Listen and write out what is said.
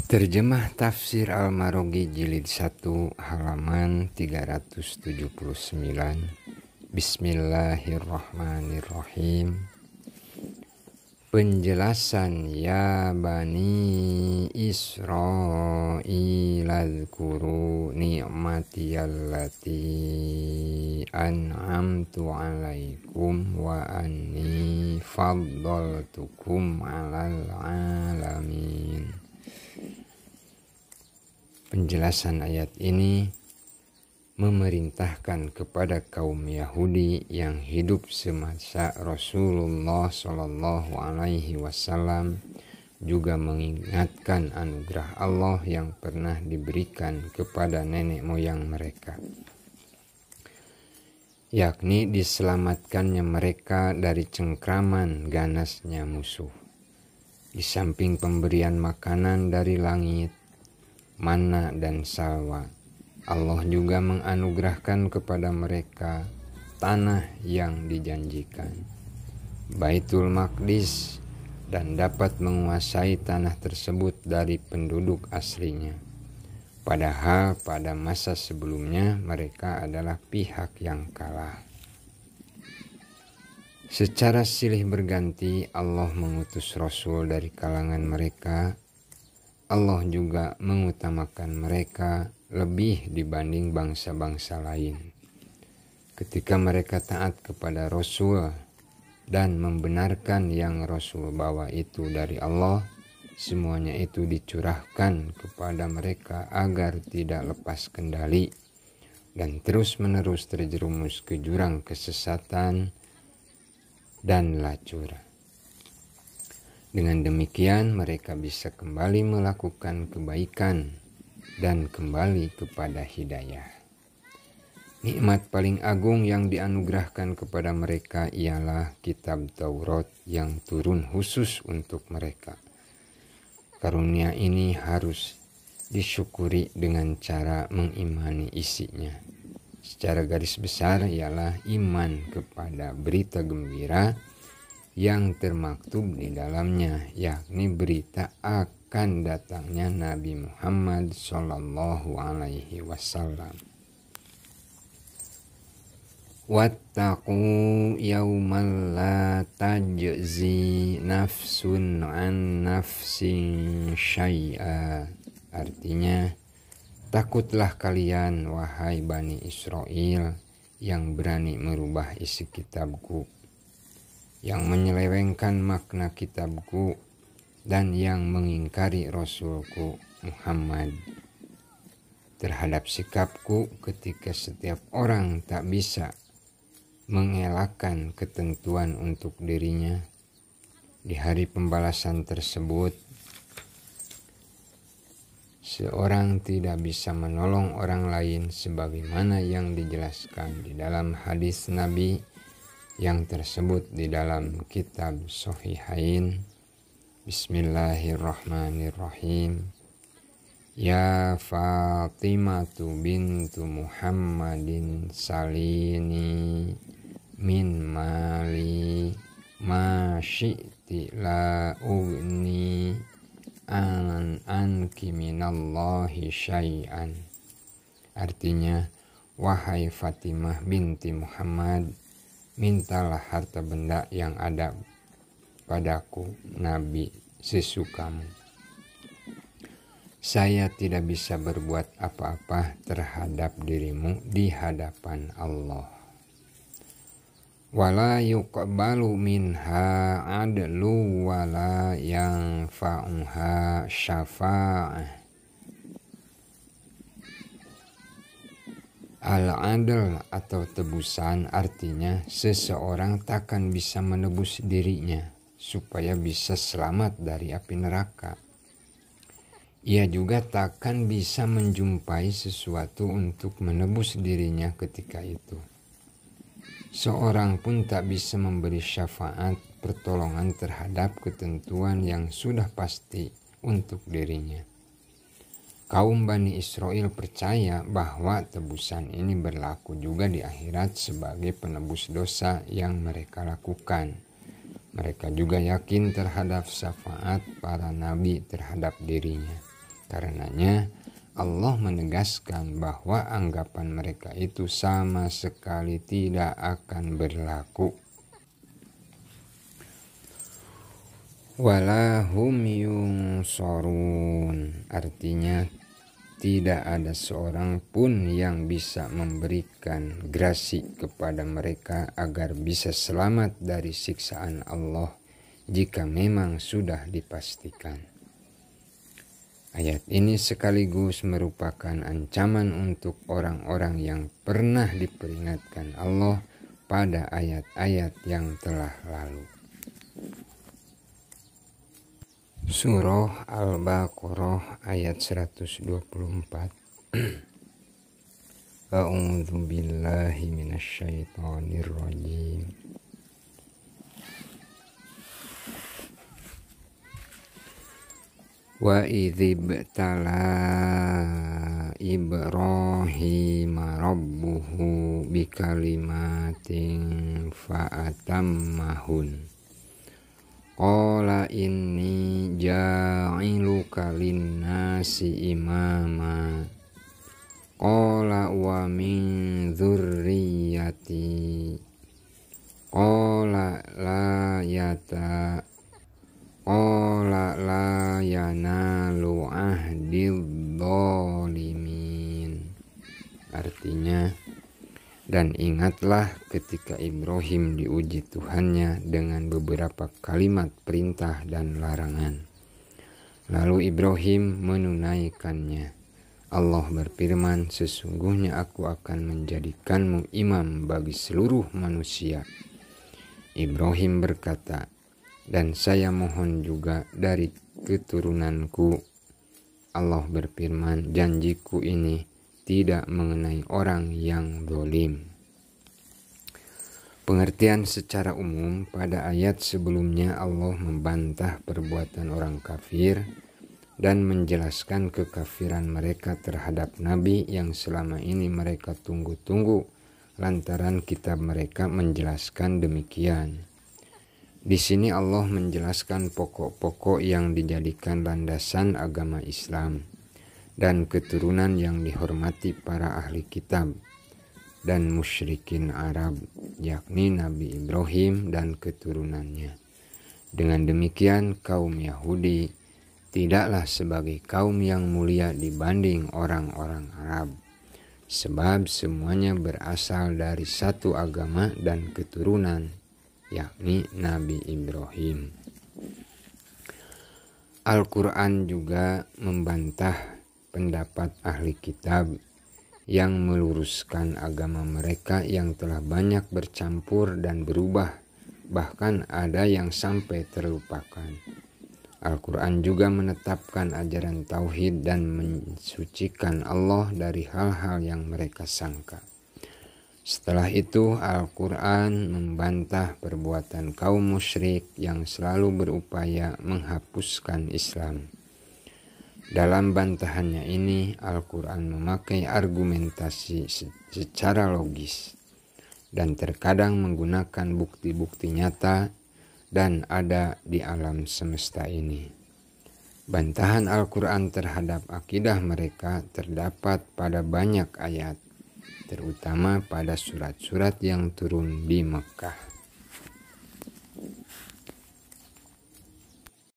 Terjemah Tafsir Al-Marogi Jilid 1 halaman 379. Bismillahirrahmanirrahim. Penjelasan ya Bani Israil azkuru ni'matiyallati an'amtu alaikum wa anni faddaltukum alal alamin. Penjelasan ayat ini memerintahkan kepada kaum Yahudi yang hidup semasa Rasulullah Shallallahu Alaihi Wasallam, juga mengingatkan anugerah Allah yang pernah diberikan kepada nenek moyang mereka, yakni diselamatkannya mereka dari cengkraman ganasnya musuh. Di samping pemberian makanan dari langit, mana dan salwa, Allah juga menganugerahkan kepada mereka tanah yang dijanjikan, Baitul Maqdis, dan dapat menguasai tanah tersebut dari penduduk aslinya. Padahal pada masa sebelumnya mereka adalah pihak yang kalah. Secara silih berganti Allah mengutus Rasul dari kalangan mereka. Allah juga mengutamakan mereka lebih dibanding bangsa-bangsa lain. Ketika mereka taat kepada Rasul dan membenarkan yang Rasul bawa itu dari Allah, semuanya itu dicurahkan kepada mereka agar tidak lepas kendali dan terus-menerus terjerumus ke jurang kesesatan dan lacur. Dengan demikian mereka bisa kembali melakukan kebaikan dan kembali kepada hidayah. Nikmat paling agung yang dianugerahkan kepada mereka ialah kitab Taurat yang turun khusus untuk mereka. Karunia ini harus disyukuri dengan cara mengimani isinya. Secara garis besar ialah iman kepada berita gembira yang termaktub di dalamnya, yakni berita akan datangnya Nabi Muhammad Sallallahu Alaihi Wasallam. Wattaqu yawman la tajzi nafsun an nafsin syai'a. Artinya, takutlah kalian wahai Bani Israel yang berani merubah isi kitabku, yang menyelewengkan makna kitabku, dan yang mengingkari Rasulku Muhammad terhadap sikapku ketika setiap orang tak bisa mengelakkan ketentuan untuk dirinya. Di hari pembalasan tersebut, seorang tidak bisa menolong orang lain sebagaimana yang dijelaskan di dalam hadis Nabi yang tersebut di dalam kitab Sahihain. Bismillahirrahmanirrahim. Ya Fatimatu bintu Muhammadin salini min mali ma syi'ti la ugni anki minallahi syai'an. Artinya, wahai Fatimah binti Muhammad, mintalah harta benda yang ada padaku, Nabi, sesukamu. Saya tidak bisa berbuat apa-apa terhadap dirimu di hadapan Allah. Wala yuqbalu minha adlu wala yanfa'uha syafa'ah. Al-adl atau tebusan artinya seseorang takkan bisa menebus dirinya supaya bisa selamat dari api neraka. Ia juga takkan bisa menjumpai sesuatu untuk menebus dirinya ketika itu. Seorang pun tak bisa memberi syafaat pertolongan terhadap ketentuan yang sudah pasti untuk dirinya. Kaum Bani Israel percaya bahwa tebusan ini berlaku juga di akhirat sebagai penebus dosa yang mereka lakukan. Mereka juga yakin terhadap syafaat para nabi terhadap dirinya. Karenanya Allah menegaskan bahwa anggapan mereka itu sama sekali tidak akan berlaku. Walahum yunsorun, artinya tidak ada seorang pun yang bisa memberikan grasi kepada mereka agar bisa selamat dari siksaan Allah jika memang sudah dipastikan. Ayat ini sekaligus merupakan ancaman untuk orang-orang yang pernah diperingatkan Allah pada ayat-ayat yang telah lalu. Surah Al-Baqarah ayat 124. A'udzu billahi minasyaitonir rajim. Wa idzibtala Ibrahim rabbuhu bikalimatin fa'atammahun. Qala inni ja'iluka linnasi imama. Qala wa min dzurriyyati. Qala la yanalu ahdil dhalimin. Artinya, dan ingatlah ketika Ibrahim diuji Tuhannya dengan beberapa kalimat perintah dan larangan. Lalu Ibrahim menunaikannya. Allah berfirman, sesungguhnya aku akan menjadikanmu imam bagi seluruh manusia. Ibrahim berkata, dan saya mohon juga dari keturunanku. Allah berfirman, janjiku ini tidak mengenai orang yang zalim. Pengertian secara umum, pada ayat sebelumnya Allah membantah perbuatan orang kafir dan menjelaskan kekafiran mereka terhadap Nabi yang selama ini mereka tunggu-tunggu lantaran kitab mereka menjelaskan demikian. Di sini Allah menjelaskan pokok-pokok yang dijadikan landasan agama Islam dan keturunan yang dihormati para ahli kitab dan musyrikin Arab, yakni Nabi Ibrahim dan keturunannya. Dengan demikian kaum Yahudi tidaklah sebagai kaum yang mulia dibanding orang-orang Arab, sebab semuanya berasal dari satu agama dan keturunan, yakni Nabi Ibrahim. Al-Quran juga membantah pendapat ahli kitab yang meluruskan agama mereka yang telah banyak bercampur dan berubah, bahkan ada yang sampai terlupakan. Al-Quran juga menetapkan ajaran tauhid dan mensucikan Allah dari hal-hal yang mereka sangka. Setelah itu Al-Quran membantah perbuatan kaum musyrik yang selalu berupaya menghapuskan Islam. Dalam bantahannya ini, Al-Quran memakai argumentasi secara logis dan terkadang menggunakan bukti-bukti nyata dan ada di alam semesta ini. Bantahan Al-Quran terhadap akidah mereka terdapat pada banyak ayat, terutama pada surat-surat yang turun di Mekah.